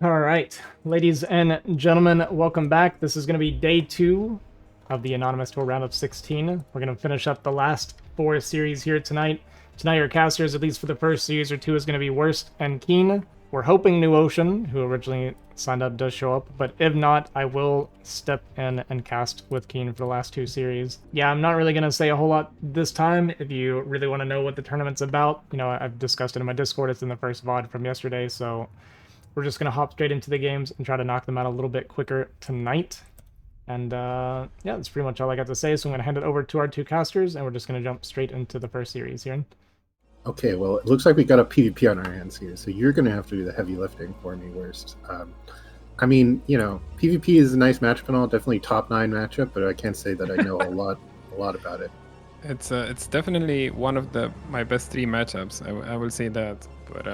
All right, ladies and gentlemen, welcome back. This is going to be day 2 of the Anonymous Tour round of 16. We're going to finish up the last 4 series here tonight. Tonight, your casters, at least for the first series or two, is going to be Worst and Keen. We're hoping New Ocean, who originally signed up, does show up, but if not, I will step in and cast with Keen for the last 2 series. Yeah, I'm not really going to say a whole lot this time. If you really want to know what the tournament's about, I've discussed it in my Discord. It's in the first VOD from yesterday, so we're just going to hop straight into the games and try to knock them out a little bit quicker tonight. And yeah, that's pretty much all I got to say. So I'm going to hand it over to our 2 casters, and we're just going to jump straight into the first series here. Okay, well, it looks like we got a PvP on our hands here, so you're going to have to do the heavy lifting for me, Worst. I mean, PvP is a nice matchup and all, definitely top 9 matchup, but I can't say that I know a lot about it. It's definitely one of my best 3 matchups. I will say that. But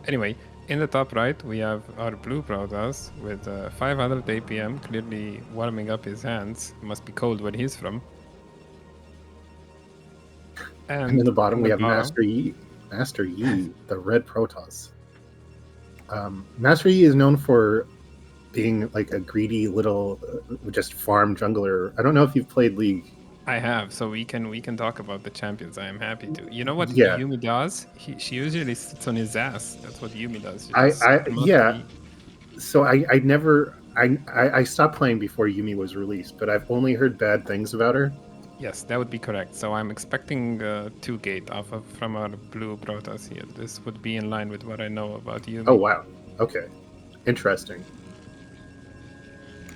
anyway, in the top right, we have our blue Protoss with 500 APM, clearly warming up his hands. Must be cold where he's from. And in the bottom, we have Master Yi, the red Protoss. Master Yi is known for being like a greedy little just farm jungler. I don't know if you've played League. I have, so we can talk about the champions. I am happy to. You know what Yuumi does? She usually sits on his ass. That's what Yuumi does. So I stopped playing before Yuumi was released, but I've only heard bad things about her. Yes, that would be correct. So I'm expecting 2 gate from our blue Protoss here. This would be in line with what I know about Yuumi. Oh wow. Okay. Interesting.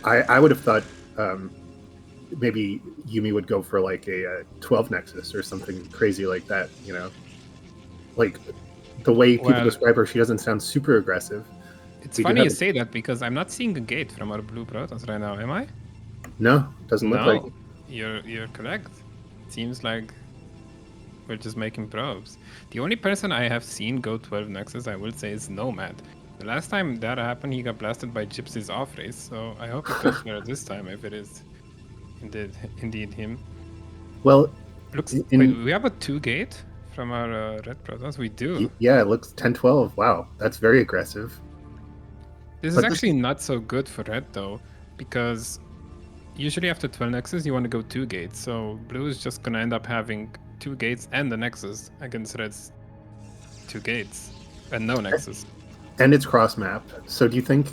I would have thought maybe Yuumi would go for like a 12 Nexus or something crazy like that, Like the way people describe her, she doesn't sound super aggressive. It's funny you say that because I'm not seeing a gate from our blue Protoss right now, am I? No, doesn't look like it. You're correct. It seems like we're just making probes. The only person I have seen go 12 Nexus, I will say, is Nomad. The last time that happened, he got blasted by Gypsy's off race, so I hope it goes better this time if it is indeed him. Well, we have a 2 gate from our red Protoss. We do. Yeah, it looks 10-12. Wow, that's very aggressive. This is actually not so good for red though, because usually after 12 Nexus you want to go 2 gates. So blue is just gonna end up having 2 gates and the Nexus against red's 2 gates and no Nexus. And it's cross map. So do you think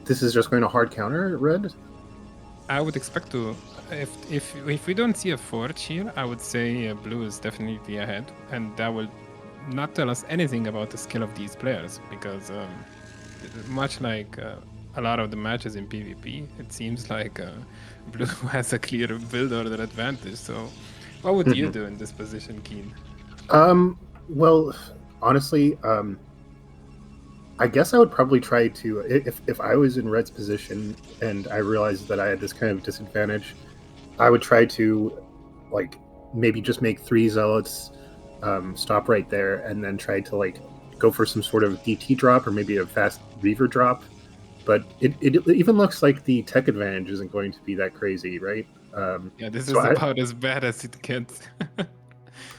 this is just going to hard counter red? I would expect to. If we don't see a forge here, I would say blue is definitely ahead, and that will not tell us anything about the skill of these players, because much like a lot of the matches in PvP, it seems like blue has a clear build order advantage. So what would you do in this position, Keen? Well, honestly, I guess I would probably try to, if I was in red's position and I realized that I had this kind of disadvantage, I would try to like maybe just make 3 zealots, stop right there, and then try to like go for some sort of DT drop or maybe a fast Reaver drop. But it even looks like the tech advantage isn't going to be that crazy, right? Yeah, this is about as bad as it gets.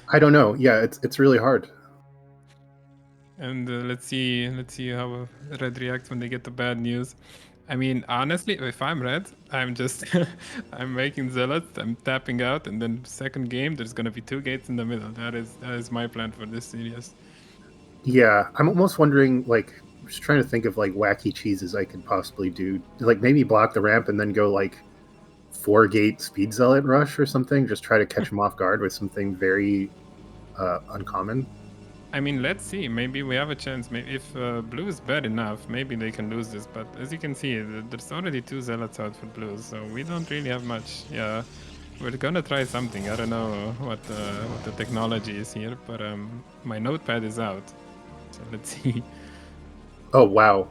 I don't know. Yeah, it's really hard. And let's see how red reacts when they get the bad news. I mean, honestly, if I'm red, I'm just I'm making zealots, I'm tapping out, and then second game there's gonna be 2 gates in the middle. That is my plan for this series. Yeah, I'm almost wondering, like, just trying to think of like wacky cheeses I could possibly do. Like maybe block the ramp and then go like 4 gate speed zealot rush or something. Just try to catch them off guard with something very uncommon. I mean, let's see. Maybe we have a chance. Maybe if blue is bad enough, maybe they can lose this. But as you can see, there's already 2 zealots out for blue, so we don't really have much. Yeah, we're gonna try something. I don't know what the technology is here, but my notepad is out, so let's see. Oh wow,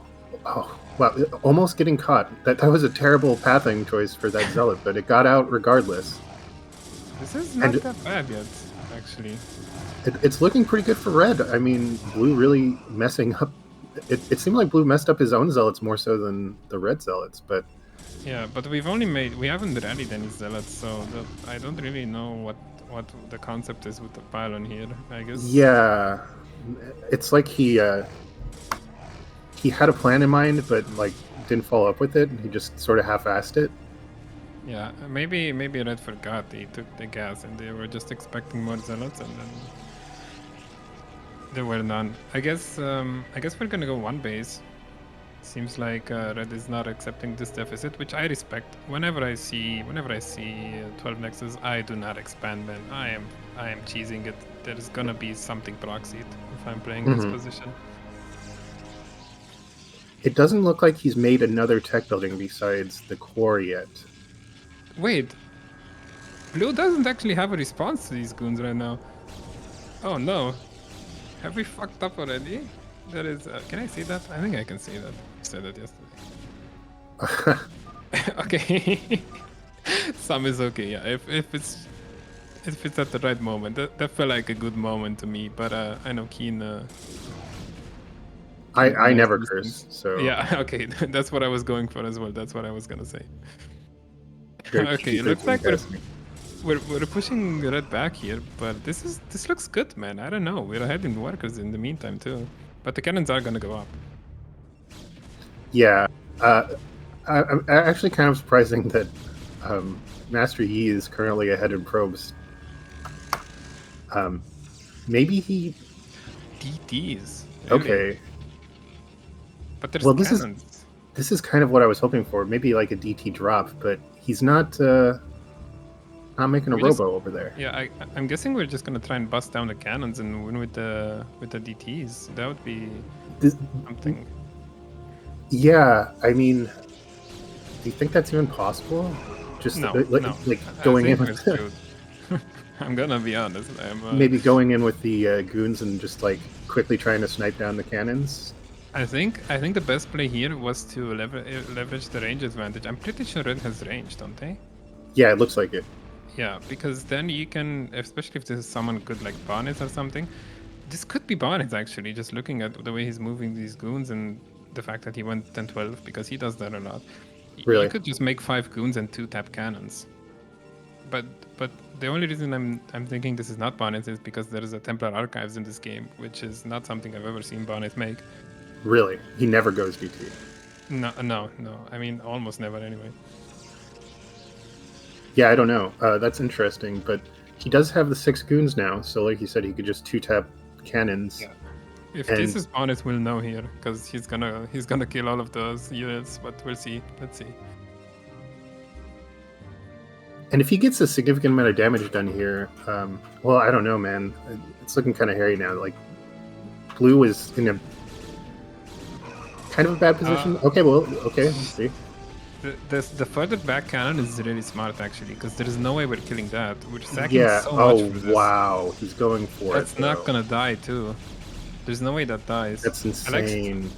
almost getting caught. That was a terrible pathing choice for that zealot, but it got out regardless. This is not that bad yet, actually. It's looking pretty good for red. I mean, blue really messing up. It seemed like blue messed up his own zealots more so than the red zealots, but yeah, but we haven't rallied any zealots, so I don't really know what the concept is with the pylon here, I guess. Yeah, it's like he he had a plan in mind, but like didn't follow up with it. He just sort of half-assed it. Yeah, maybe Red forgot he took the gas and they were just expecting more zealots and then there were none. I guess we're gonna go one base. Seems like Red is not accepting this deficit, which I respect. Whenever I see 12 nexus, I do not expand, man. I am cheesing it. There's gonna be something proxied if I'm playing this position. It doesn't look like he's made another tech building besides the core yet. Wait, Blue doesn't actually have a response to these goons right now. Oh no, have we fucked up already? There is. Can I see that? I think I can see that. I said that yesterday. Okay. Some is okay. Yeah, if it's at the right moment. That felt like a good moment to me. But I know Keen. I never curse, so yeah. Okay, that's what I was going for as well. That's what I was gonna say. very Okay, it looks like we're pushing Red back here, but this looks good, man. I don't know. We're ahead in workers in the meantime too, but the cannons are gonna go up. Yeah, I'm actually kind of surprising that Master Yi is currently ahead in probes. Maybe he DTs. Really? Okay. But there's Well, cannons. This is kind of what I was hoping for. Maybe like a DT drop, but he's not making a robo over there. Yeah, I'm guessing we're just gonna try and bust down the cannons and win with the DTs. That would be something. Yeah, I mean, do you think that's even possible? Just no. going in with I'm gonna be honest. Maybe going in with the goons and just like quickly trying to snipe down the cannons. I think the best play here was to leverage the range advantage. I'm pretty sure Red has range, don't they? Yeah, it looks like it. Yeah, because then you can, especially if this is someone good like Barnes or something. This could be Barnes actually, just looking at the way he's moving these goons and the fact that he went 10-12, because he does that a lot. Really? You could just make 5 goons and 2 tap cannons. But the only reason I'm thinking this is not Barnes is because there is a Templar Archives in this game, which is not something I've ever seen Barnes make. Really? He never goes DT? No. I mean, almost never anyway. Yeah, I don't know. That's interesting, but he does have the 6 goons now, so like you said, he could just 2-tap cannons. Yeah. If this is Barnes, we'll know here, because he's gonna kill all of those units, but we'll see. Let's see. And if he gets a significant amount of damage done here, well, I don't know, man. It's looking kind of hairy now. Like, Blue is in a kind of a bad position. Okay, let's see. The further back cannon is really smart, actually, because there is no way we're killing that. We're sacking so much for this. Wow, he's going for That's not gonna die, too. There's no way that dies. That's insane.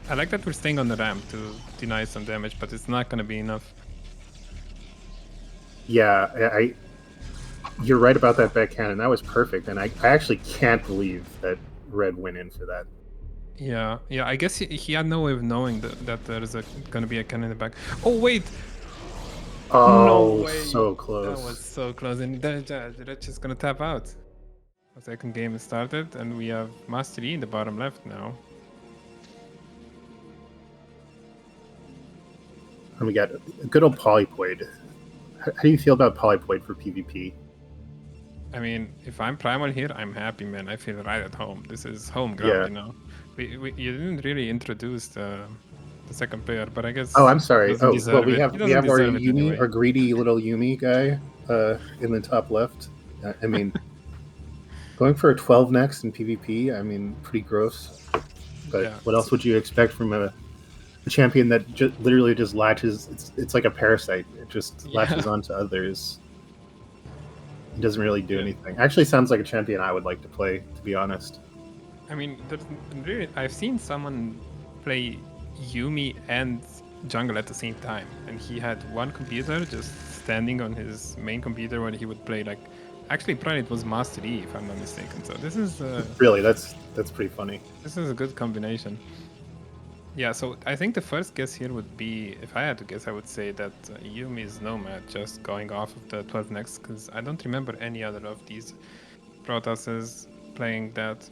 I like that we're staying on the ramp to deny some damage, but it's not gonna be enough. Yeah, you're right about that back cannon. That was perfect, and I actually can't believe that Red went in for that. Yeah. I guess he had no way of knowing that there's gonna be a cannon in the back. Oh wait! Oh, no way. So close. That was so close, and they're just gonna tap out. The second game is started, and we have Master Yi in the bottom left now. And we got a good old Polypoid. How do you feel about Polypoid for PvP? I mean, if I'm primal here, I'm happy, man. I feel right at home. This is home ground, you know. You didn't really introduce the second player, but I guess. Oh, I'm sorry. Oh, well, we have our Yuumi, anyway. our greedy little Yuumi guy, in the top left. I mean, going for a 12 next in PvP, I mean, pretty gross. But yeah, what else would you expect from a champion that literally just latches? It's like a parasite. It just latches onto others. He doesn't really do anything. Actually, sounds like a champion I would like to play, to be honest. I mean, I've seen someone play Yuumi and jungle at the same time, and he had one computer just standing on his main computer when he would play. Like, actually, probably it was Master Yi, if I'm not mistaken. So this is really that's pretty funny. This is a good combination. Yeah, so I think the first guess here would be, if I had to guess, I would say that Yuumi is Nomad, just going off of the 12 next, because I don't remember any other of these Protosses playing that.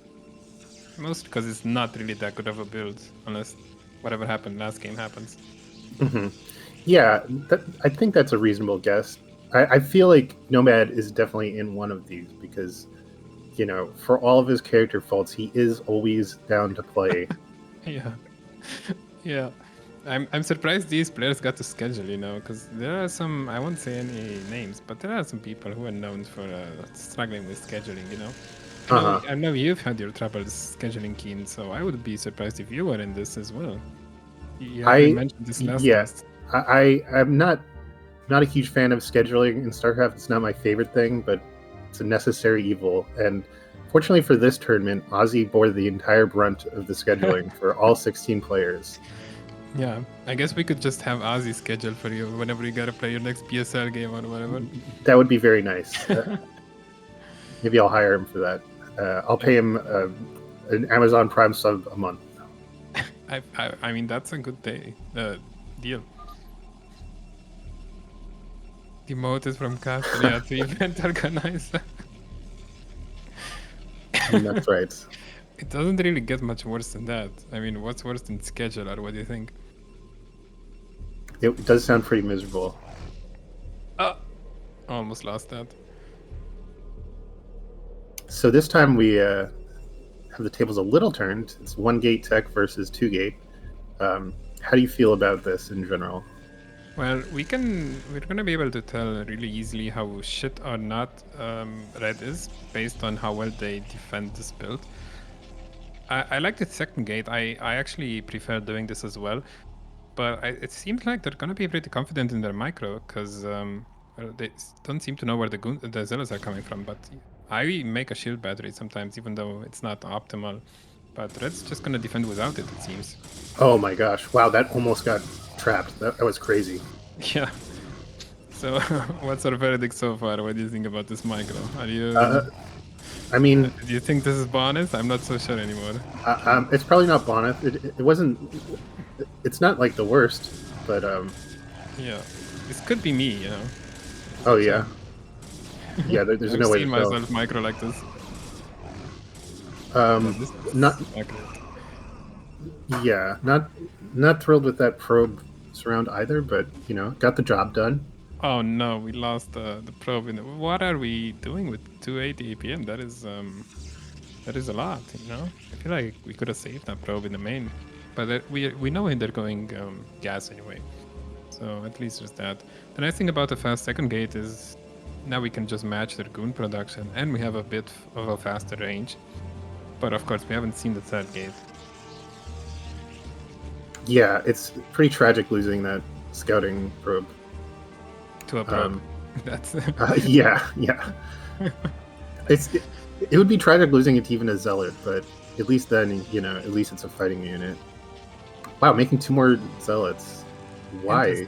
Mostly because it's not really that good of a build, unless whatever happened last game happens. Hmm. Yeah, I think that's a reasonable guess. I feel like Nomad is definitely in one of these because, for all of his character faults, he is always down to play. Yeah, yeah. I'm surprised these players got to schedule, because there are some, I won't say any names, but there are some people who are known for struggling with scheduling. Uh-huh. I know you've had your troubles scheduling, Keen, so I would be surprised if you were in this as well. You actually I mentioned this yeah, last. I'm not a huge fan of scheduling in StarCraft. It's not my favorite thing, but it's a necessary evil. And fortunately for this tournament, Ozzy bore the entire brunt of the scheduling for all 16 players. Yeah, I guess we could just have Ozzy schedule for you whenever you gotta play your next PSL game or whatever. That would be very nice. Maybe I'll hire him for that. I'll pay him an Amazon Prime sub a month. I mean, that's a good deal. Demoted from caster to event organizer. That's right. It doesn't really get much worse than that. I mean, what's worse than scheduler? What do you think? It does sound pretty miserable. Almost lost that. So this time we have the tables a little turned. It's 1-gate tech versus 2-gate. How do you feel about this in general? Well, we're gonna be able to tell really easily how shit or not Red is based on how well they defend this build. I like the second gate. I actually prefer doing this as well, but it seems like they're gonna be pretty confident in their micro because they don't seem to know where the zealots are coming from. But I make a shield battery sometimes, even though it's not optimal. But Red's just gonna defend without it. It seems. Oh my gosh! Wow, that almost got trapped. That was crazy. Yeah. So, what's our verdict so far? What do you think about this micro? Are you? I mean, Do you think this is bonus? I'm not so sure anymore. it's probably not Bonneth. It wasn't. It's not like the worst, but Yeah, this could be me. oh yeah, yeah. There's I've no way seen to tell. myself micro like this. This is Not accurate. yeah, not thrilled with that probe surround either, but got the job done. Oh no, we lost the probe. What are we doing with 280 APM? That is a lot. I feel like we could have saved that probe in the main, but we know they're going gas anyway. So at least there's that. The nice thing about the fast second gate is now we can just match their goon production, and we have a bit of a faster range. But of course, we haven't seen the third gate. Yeah, it's pretty tragic losing that scouting probe. To a probe. That's yeah. It would be tragic losing it to even a zealot, but at least then at least it's a fighting unit. Wow, making 2 more zealots. Why?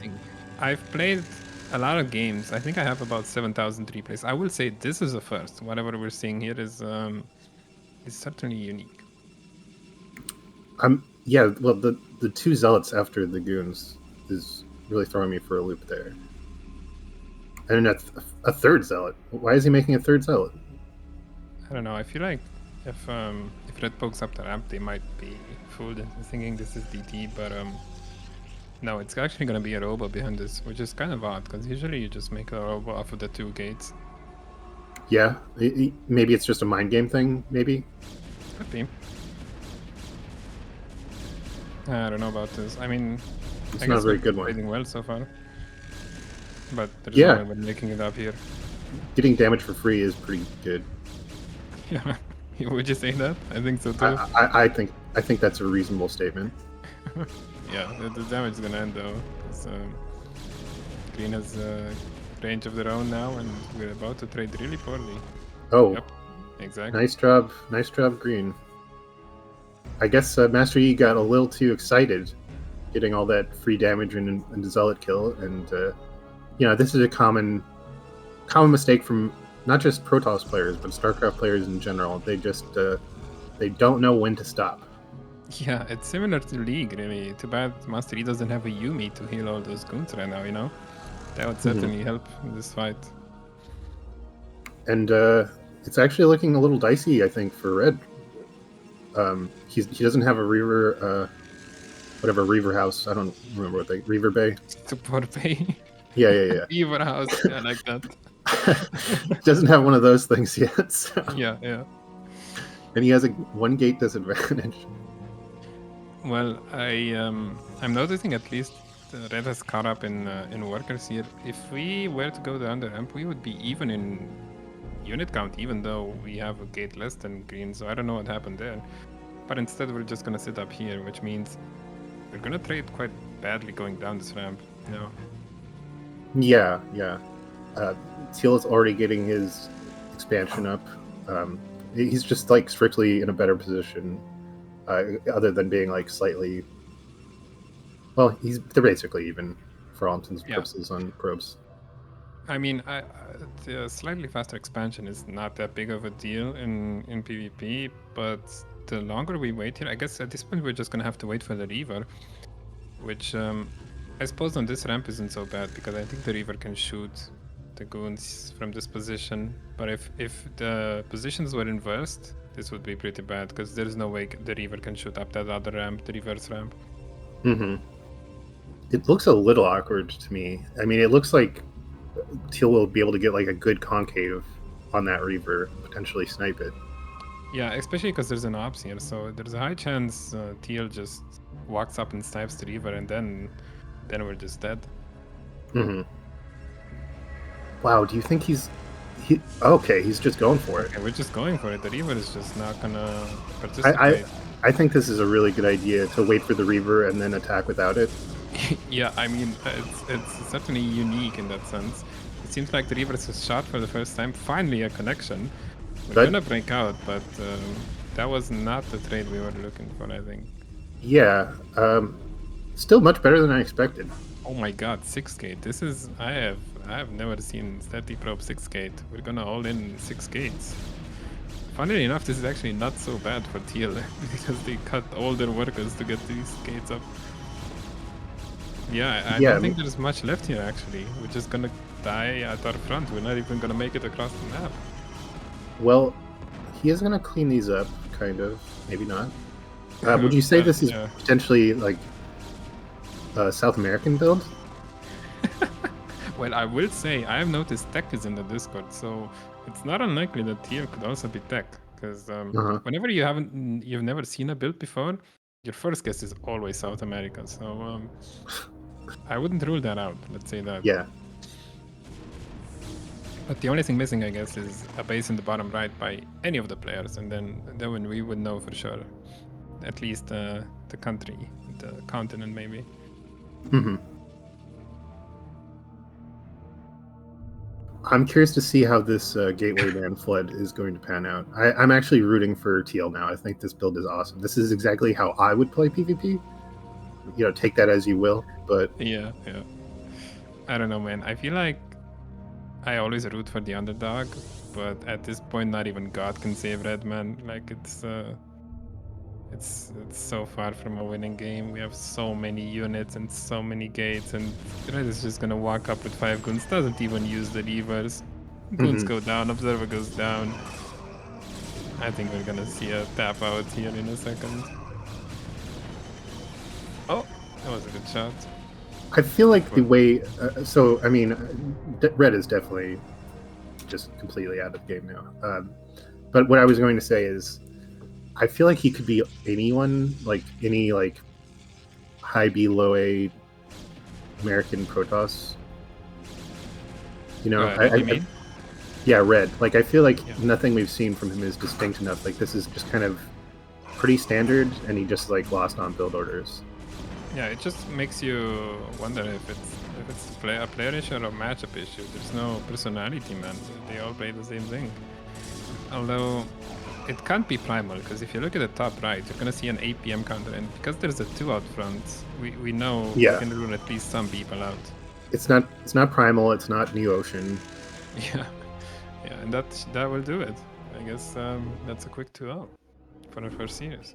I've played a lot of games. I think I have about 7,000 replays. I will say this is a first. Whatever we're seeing here is certainly unique. Yeah, well, the 2 zealots after the goons is really throwing me for a loop there. And a third zealot. Why is he making a third zealot? I don't know. I feel like if Red pokes up the ramp, they might be fooled into thinking this is DT, but no, it's actually gonna be a robo behind this, which is kind of odd because usually you just make a robo off of the 2 gates. Yeah, maybe it's just a mind game thing. Maybe. Could be. I don't know about this. I mean, it's not a very good one. Trading well so far, but there's yeah, no way we're making it up here. Getting damage for free is pretty good. Yeah, would you say that? I think so too. I think that's a reasonable statement. Yeah, the damage is gonna end though. Green has range of their own now, and we're about to trade really poorly. Oh, yep, exactly. Nice job, Green. I guess Master Yi got a little too excited, getting all that free damage and a zealot kill, and this is a common mistake from not just Protoss players but StarCraft players in general. They just they don't know when to stop. Yeah, it's similar to League, really. Too bad Master Yi doesn't have a Yuumi to heal all those goons right now. That would certainly help in this fight. And it's actually looking a little dicey, I think, for Red. He doesn't have a Reaver whatever Reaver House. I don't remember what they Reaver Bay. Support Bay. Yeah. Beaver House. I like that. Doesn't have one of those things yet. So. Yeah. And he has a 1 gate disadvantage. Well, I'm noticing at least Red has caught up in workers here. If we were to go down the ramp, we would be even in unit count, even though we have a gate less than green. So I don't know what happened there. But instead, we're just gonna sit up here, which means we're gonna trade quite badly going down this ramp. No. Yeah. Teal is already getting his expansion up. He's just like strictly in a better position, other than being like slightly. Well, they're basically even for all intents and purposes on probes. I mean, the slightly faster expansion is not that big of a deal in PvP, but the longer we wait here, I guess at this point we're just gonna have to wait for the Reaver, which I suppose on this ramp isn't so bad because I think the Reaver can shoot the goons from this position. But if the positions were inversed, this would be pretty bad because there's no way the Reaver can shoot up that other ramp, the reverse ramp. Mm-hmm. It looks a little awkward to me. I mean, it looks like Teal will be able to get like a good concave on that Reaver, potentially snipe it. Yeah, especially because there's an ops here, so there's a high chance Teal just walks up and snipes the Reaver, and then we're just dead. Mm-hmm. Wow, do you think he's just going for it. Okay, we're just going for it. The Reaver is just not gonna participate. I think this is a really good idea to wait for the Reaver and then attack without it. Yeah, I mean, it's certainly unique in that sense. It seems like the Reaver is shot for the first time. Finally, a connection. We're gonna break out, but that was not the trade we were looking for, I think. Yeah, still much better than I expected. Oh my god, 6 gate. This is I have never seen Steady Probe 6 gate. We're gonna all in 6 gates. Funnily enough, this is actually not so bad for Teal because they cut all their workers to get these gates up. Yeah, I don't think there's much left here actually. We're just gonna die at our front. We're not even gonna make it across the map. Well, he is gonna clean these up, kind of. Maybe not. Would you say this is potentially like a South American build? Well, I will say I have noticed Tech is in the Discord, so it's not unlikely that Teal could also be Tech. Because whenever you've never seen a build before, your first guess is always South America. So I wouldn't rule that out. Let's say that. Yeah. But the only thing missing, I guess, is a base in the bottom right by any of the players, and then when we would know for sure. At least the country, the continent, maybe. Mm-hmm. I'm curious to see how this Gateway Man flood is going to pan out. I'm actually rooting for Teal now. I think this build is awesome. This is exactly how I would play PvP. You know, take that as you will, but... Yeah. I don't know, man. I feel like I always root for the underdog, but at this point, not even God can save Red, man. Like, it's so far from a winning game. We have so many units and so many gates, and Red is just gonna walk up with 5 goons. Doesn't even use the levers. Goons go down, Observer goes down. I think we're gonna see a tap out here in a second. Oh, that was a good shot. I feel like the way... I mean, Red is definitely just completely out of the game now. But what I was going to say is, I feel like he could be anyone, like any like high B, low A American Protoss. You know, yeah, Red. Like, I feel like nothing we've seen from him is distinct enough. Like, this is just kind of pretty standard, and he just like lost on build orders. Yeah, it just makes you wonder if it's a player issue or a matchup issue. There's no personality, man. They all play the same thing. Although it can't be primal, because if you look at the top right, you're gonna see an APM counter, and because there's a 2 out front, we know we can rule at least some people out. It's not primal. It's not New Ocean. Yeah, and that will do it. I guess that's a quick 2-0 for our first series.